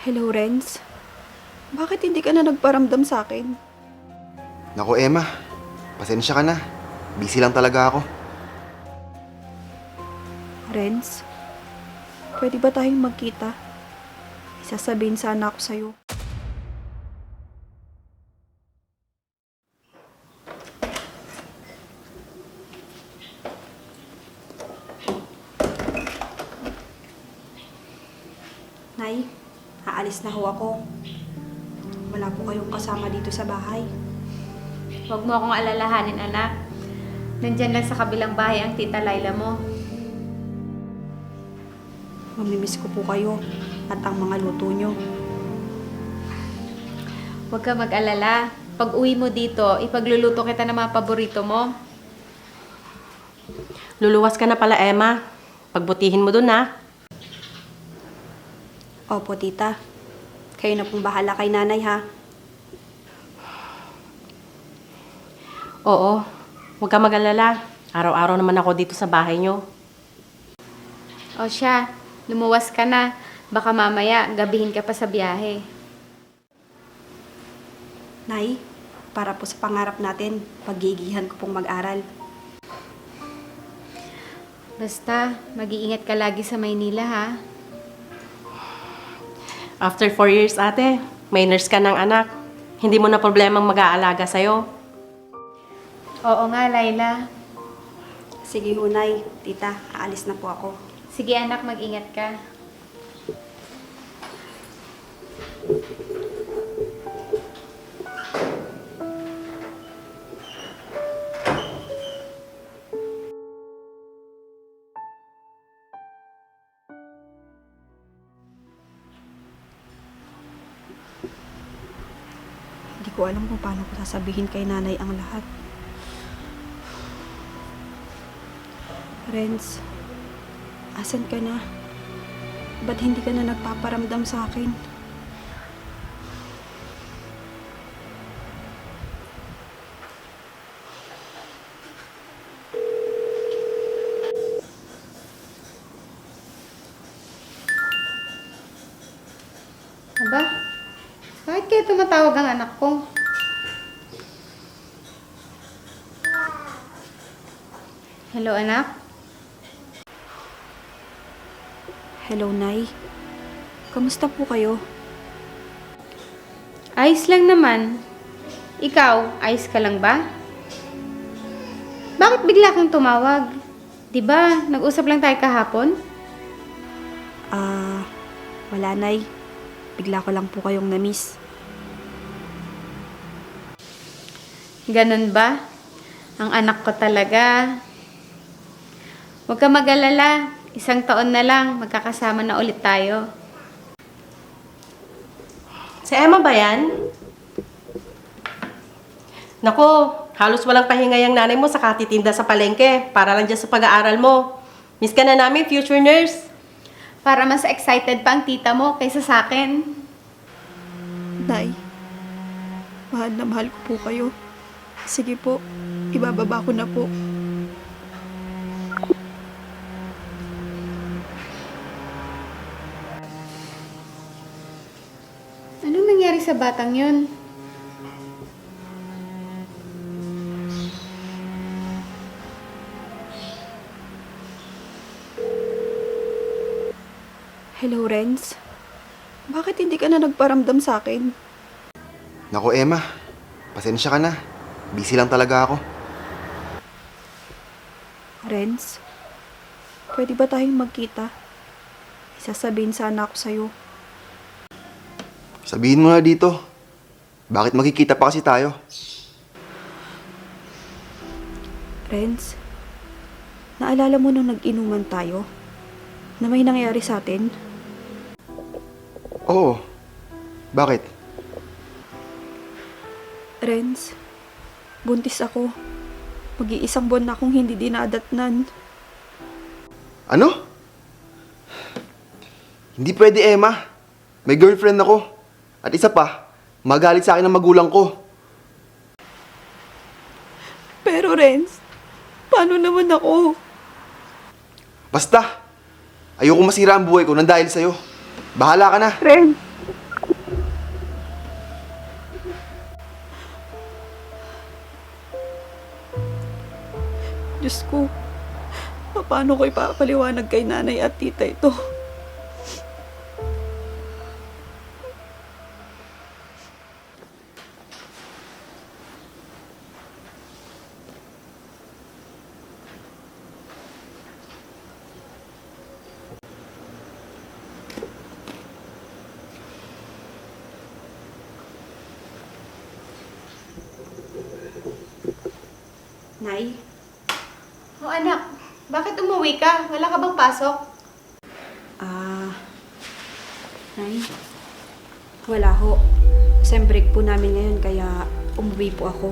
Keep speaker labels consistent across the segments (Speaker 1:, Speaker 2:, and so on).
Speaker 1: Hello, Renz. Bakit hindi ka na nagparamdam sa akin?
Speaker 2: Naku, Emma. Pasensya ka na. Busy lang talaga ako.
Speaker 1: Renz, pwede ba tayong magkita? Isasabihin sana ako sa'yo. Nay, aalis na ho ako. Wala po kayong kasama dito sa bahay.
Speaker 3: Huwag mo akong alalahanin, anak. Nandyan lang sa kabilang bahay ang tita Laila mo.
Speaker 1: Mamimiss ko po kayo at ang mga luto nyo.
Speaker 3: Huwag ka mag-alala. Pag uwi mo dito, ipagluluto kita ng mga paborito mo.
Speaker 4: Luluwas ka na pala, Emma. Pagbutihin mo dun, ha?
Speaker 1: Opo, tita. Kayo na pong bahala kay nanay, ha?
Speaker 4: Oo. Huwag ka mag-alala. Araw-araw naman ako dito sa bahay nyo.
Speaker 3: O siya, lumuwas ka na. Baka mamaya, gabihin ka pa sa biyahe.
Speaker 1: Nay, para po sa pangarap natin, paggigihan ko pong mag-aral.
Speaker 3: Basta, mag-iingat ka lagi sa Maynila, ha?
Speaker 4: After 4 years, ate, may nurse ka ng anak. Hindi mo na problemang mag-aalaga sa'yo.
Speaker 3: Oo nga, Laila.
Speaker 1: Sige ho, Nay. Tita, aalis na po ako.
Speaker 3: Sige, anak, mag-ingat ka.
Speaker 1: Hindi ko alam kung paano ko sasabihin kay nanay ang lahat. Renz, asan ka na? Ba't hindi ka na nagpaparamdam sa akin?
Speaker 3: Aba, bakit kaya tumatawag ang anak ko? Hello, anak?
Speaker 1: Hello, Nay. Kamusta po kayo?
Speaker 3: Ayos lang naman. Ikaw, ayos ka lang ba? Bakit bigla kang tumawag? 'Di ba, nag-usap lang tayo kahapon?
Speaker 1: Wala, Nay. Bigla ko lang po kayong na-miss.
Speaker 3: Ganun ba? Ang anak ko talaga. Huwag ka mag-alala. 1 taon na lang, magkakasama na ulit tayo.
Speaker 4: Si Emma ba yan? Naku, halos walang pahinga yung nanay mo sa katitinda sa palengke para lang dyan sa pag-aaral mo. Miss ka na namin, future nurse.
Speaker 3: Para mas excited pa ang tita mo kaysa sa akin.
Speaker 1: Nay, mahal na mahal ko po kayo. Sige po, ibababa ko na po.
Speaker 3: Anong nangyari sa batang yun?
Speaker 1: Hello, Renz. Bakit hindi ka na nagparamdam sa akin?
Speaker 2: Naku, Emma. Pasensya ka na. Busy lang talaga ako.
Speaker 1: Renz, pwede ba tayong magkita? Isasabihin sana ako sa'yo.
Speaker 2: Sabihin mo na dito. Bakit magkikita pa kasi tayo?
Speaker 1: Renz, naalala mo nung nag-inuman tayo? Na may nangyari sa atin?
Speaker 2: Oo. Bakit?
Speaker 1: Renz, buntis ako. Mag-iisang buwan na akong hindi dinadatnan.
Speaker 2: Ano? Hindi pwede, Emma. May girlfriend ako. At isa pa, magalit sa akin ang magulang ko.
Speaker 1: Pero Renz, paano naman ako?
Speaker 2: Basta, ayoko masira ang buhay ko nang dahil sa'yo. Bahala ka na.
Speaker 1: Renz, Diyos ko, paano ko ipapaliwanag kay nanay at tita ito?
Speaker 3: Nay? Oh anak, bakit umuwi ka? Wala ka bang pasok?
Speaker 5: Nay, wala ho. Sem break po namin ngayon kaya umuwi po ako.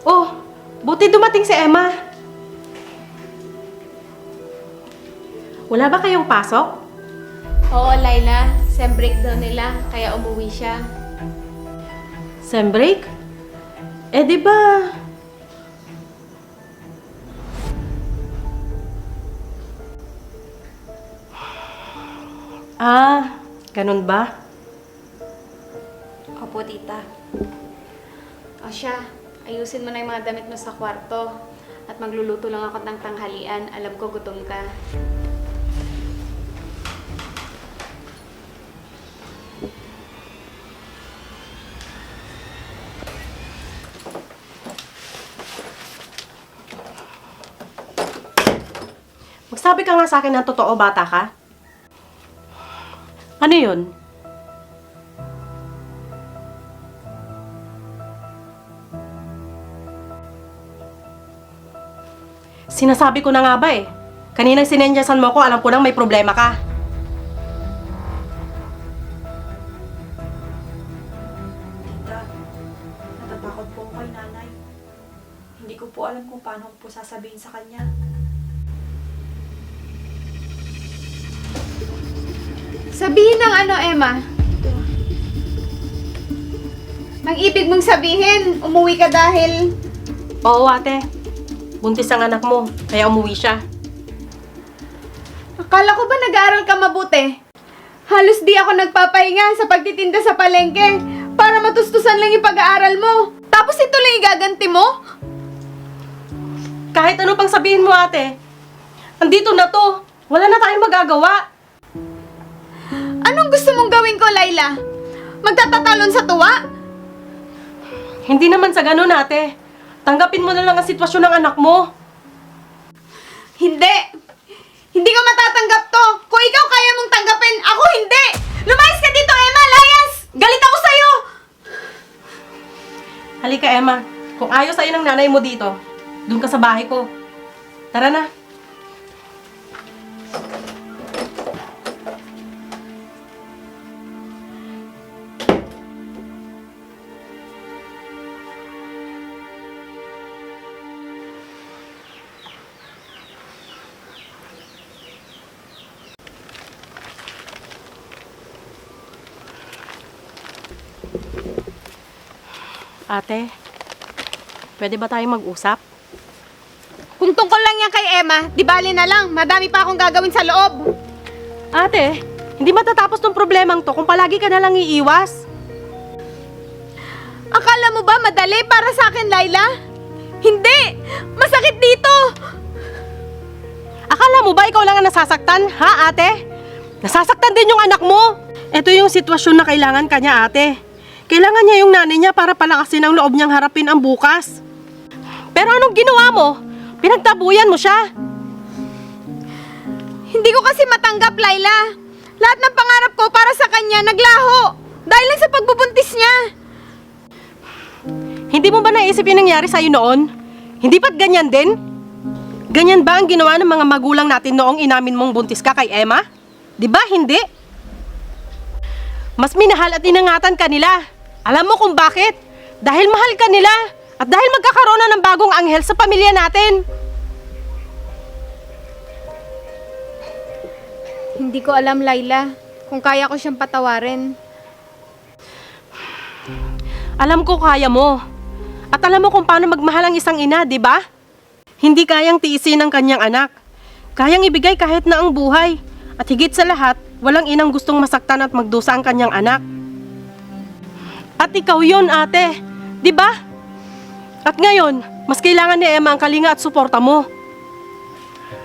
Speaker 4: Oh, buti dumating si Emma. Wala ba kayong pasok?
Speaker 3: Oo, Laila. Sem break daw nila, kaya umuwi siya.
Speaker 4: Sem break? Eh di ba? Ganun ba?
Speaker 5: Opo, tita.
Speaker 3: O siya, ayusin mo na yung mga damit mo sa kwarto. At magluluto lang ako ng tanghalian. Alam ko gutom ka.
Speaker 4: Magsabi ka nga sa akin ng totoo, bata ka. Ano yun? Sinasabi ko na nga ba eh. Kaninang sinendyasan mo ko, alam ko nang may problema ka.
Speaker 5: Tita, natatakot po ako kay nanay. Hindi ko po alam kung paano ko po sasabihin sa kanya.
Speaker 3: Sabihin ng ano, Emma? Mag-ibig mong sabihin, umuwi ka dahil...
Speaker 4: Oo ate, buntis ang anak mo, kaya umuwi siya.
Speaker 3: Akala ko ba nag-aaral ka mabuti? Halos di ako nagpapahinga sa pagtitinda sa palengke para matustusan lang yung pag-aaral mo. Tapos ito lang igaganti mo?
Speaker 4: Kahit ano pang sabihin mo ate, andito na to, wala na tayong magagawa.
Speaker 3: Anong gusto mong gawin ko, Laila? Magtatatalon sa tuwa?
Speaker 4: Hindi naman sa ganun ate, tanggapin mo na lang ang sitwasyon ng anak mo.
Speaker 3: Hindi! Hindi ko matatanggap to! Kung ikaw kaya mong tanggapin, ako hindi! Lumayas ka dito, Emma! Layas! Galit ako sa'yo!
Speaker 4: Halika Emma, kung ayaw sa'yo ng nanay mo dito, dun ka sa bahay ko. Tara na. Ate, pwede ba tayong mag-usap?
Speaker 3: Kung tungkol lang yan kay Emma, di bali na lang. Madami pa akong gagawin sa loob.
Speaker 4: Ate, hindi matatapos tong problemang to kung palagi ka na lang iiwas.
Speaker 3: Akala mo ba madali para sa akin, Laila? Hindi! Masakit dito!
Speaker 4: Akala mo ba ikaw lang ang nasasaktan, ha ate? Nasasaktan din yung anak mo. Ito yung sitwasyon na kailangan kanya ate. Kailangan niya yung nanay niya para palakasin ang loob niyang harapin ang bukas. Pero anong ginawa mo? Pinagtabuyan mo siya.
Speaker 3: Hindi ko kasi matanggap, Laila. Lahat ng pangarap ko para sa kanya naglaho. Dahil lang sa pagbubuntis niya.
Speaker 4: Hindi mo ba naisip yung nangyari sa'yo noon? Hindi ba't ganyan din? Ganyan ba ang ginawa ng mga magulang natin noong inamin mong buntis ka kay Emma? Di ba hindi? Mas minahal at inangatan ka nila. Alam mo kung bakit? Dahil mahal ka nila at dahil magkakaroon na ng bagong anghel sa pamilya natin.
Speaker 3: Hindi ko alam, Laila, kung kaya ko siyang patawarin.
Speaker 4: Alam ko kaya mo. At alam mo kung paano magmahal ang isang ina, di ba? Hindi kayang tiisin ang kanyang anak. Kayang ibigay kahit na ang buhay. At higit sa lahat, walang inang gustong masaktan at magdusa ang kanyang anak. At ikaw yun, ate. Di ba? At ngayon, mas kailangan ni Emma ang kalinga at suporta mo.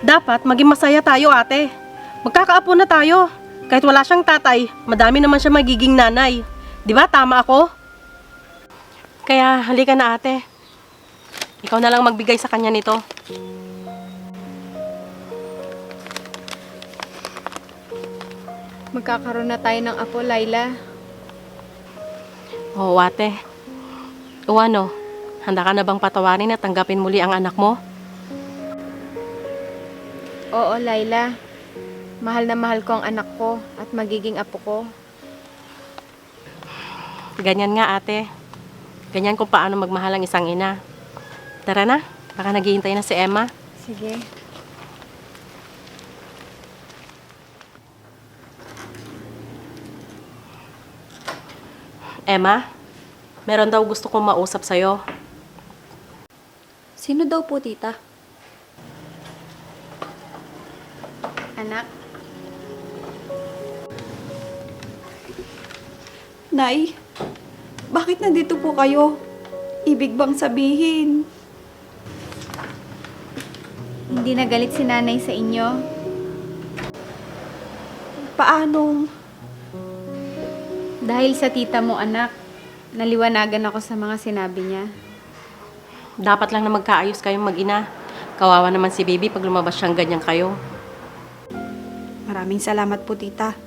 Speaker 4: Dapat maging masaya tayo, ate. Magkakaapo na tayo. Kahit wala siyang tatay, madami naman siya magiging nanay. Di ba? Tama ako? Kaya halika na, ate. Ikaw na lang magbigay sa kanya nito.
Speaker 3: Magkakaroon na tayo ng apo, Laila.
Speaker 4: Oo, ate. O ano, handa ka na bang patawarin at tanggapin muli ang anak mo?
Speaker 3: Oo, Laila. Mahal na mahal ko ang anak ko at magiging apo ko.
Speaker 4: Ganyan nga, ate. Ganyan kung paano magmahal ang isang ina. Tara na, baka naghihintay na si Emma.
Speaker 3: Sige.
Speaker 4: Emma, meron daw gusto kong mausap sa'yo.
Speaker 5: Sino daw po, tita?
Speaker 3: Anak,
Speaker 1: Nay, bakit nandito po kayo? Ibig bang sabihin?
Speaker 3: hindi na galit si nanay sa inyo.
Speaker 1: Paanong?
Speaker 3: Dahil sa tita mo, anak, naliwanagan ako sa mga sinabi niya.
Speaker 4: Dapat lang na magkaayos kayong mag-ina. Kawawa naman si baby pag lumabas siyang ganyan kayo.
Speaker 5: Maraming salamat po, tita.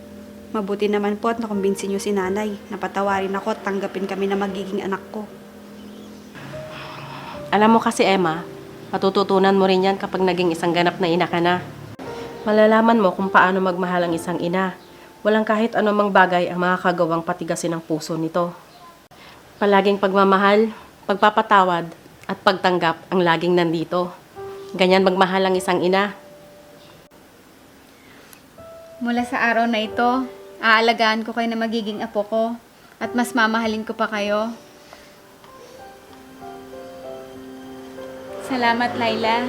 Speaker 5: Mabuti naman po at nakumbinsin niyo si nanay. Napatawarin ako at tanggapin kami na magiging anak ko.
Speaker 4: Alam mo kasi, Emma, matututunan mo rin yan kapag naging isang ganap na ina ka na. Malalaman mo kung paano magmahal ang isang ina. Walang kahit anumang bagay ang makakagawang patigasin ang puso nito. Palaging pagmamahal, pagpapatawad, at pagtanggap ang laging nandito. Ganyan magmahal ang isang ina.
Speaker 3: Mula sa araw na ito, aalagaan ko kayo na magiging apo ko at mas mamahalin ko pa kayo. Salamat, Laila.